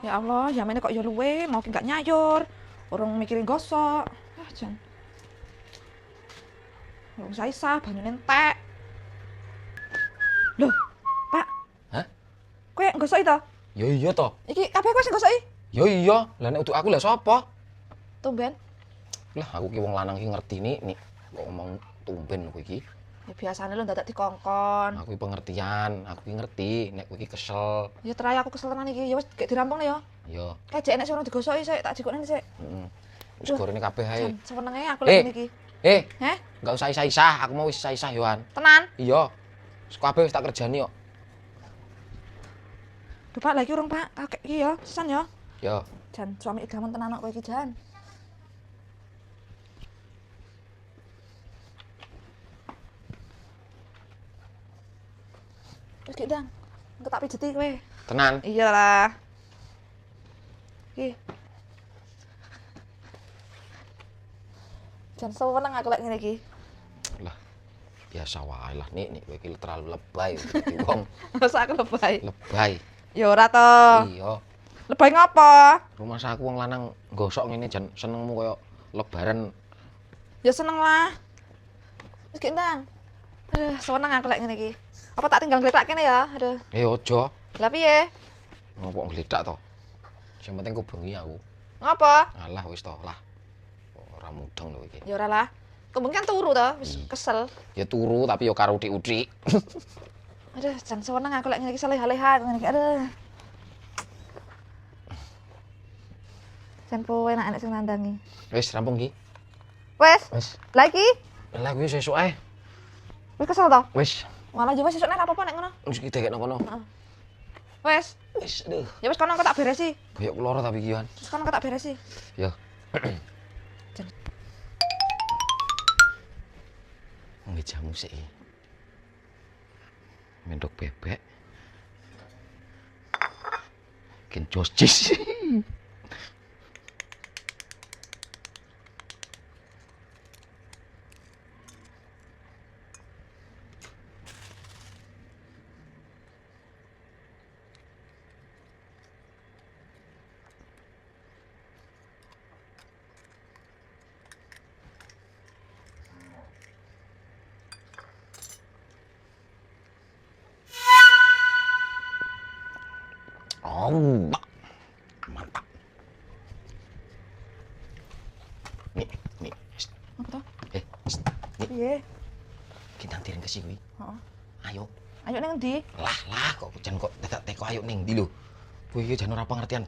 Ya Allah, jamene kok ya luwe, mau ki gak nyayur. Urung mikirin gosok. Ah, jan. Urung saisah, banyune entek. Loh, Pak. Hah? Kowe gosok to? Ya iya to. Iki kabeh kowe sing gosoki? Ya iya, lah nek untuk aku lah sapa? Tumben. Lah aku ki wong lanang ki ngerti nih kok ngomong tumben kowe iki. Ya biasane lu dadak dikongkon. Aku ki pengertian, aku ki ngerti nek kowe ki kesel. Ya terakhir aku kesel tenan iki. Ya wis gek dirampung ya. Ya, Kayak jek nek suruh digosoki sik, tak jikokne sik. heeh. Wis gorene kabeh ae. Jan, sewenenge aku lagi iki. Heh? Enggak usah isah-isah, aku mau wis isah-isah yoan. Tenan? Iya. Wis kabeh wis tak kerjani kok. Duh, Pak, lagi urung, Pak. Kakek iki ya, sisan ya. Ya. Jan, suami idaman tenan kok kowe iki, Jan. Wis gek ndang. Engko tak pijeti kowe. Tenan. Iyalah. Iki. Jan sewenang aku lek ngene iki. Lah, biasa wae lah nik kowe iki terlalu lebay dadi wong. Masa aku lebay. Lebay. Ya ora to. Iya. Lebay ngopo? Rumah saku wong lanang gosok ngene jan senengmu koyo lebaran. Ya seneng lah. Wis gek ndang. Aduh, sewenang aku lek ngene iki. Apa tak tinggal gletak kene ya? Aduh. Ojo. Lah piye? Ngopo ngledak to? Sing penting ku bengi aku. Ngapa? Alah wis to lah. Ora mudeng lho iki. Ya ora lah. Kemungkin kan turu to, wis kesel. Ya turu tapi yo karo utik-utik. Aduh, jan sewenang aku lek ngene iki seleh-lehan ngene iki. Aduh. Jan po enak sing nandangi. Wis rampung ki. Wes, Wis. lagi? Lah kuwi sesuk ae. Wis kesel to? Wis. Malah yo wis sesuk nek apa-apa nek ngono. Wis ki dekekno kono. Wes, Wis aduh. ya wis kono engko tak beresi. Koyok lara tapi ki yoan. Wis kono engko tak beresi. Ya. Jan. Mejamu sik. Mendok bebek. Ken josis. Oh, mantap. Nih. Shh. Apa to? Shh. Nih, Piye? kita tiring ke sini. Heeh. Ayo. Ayo ning ndi? Lah, kok jan kok dadak teko ayo ning ndi lho. Kowe iki jan ora pengertian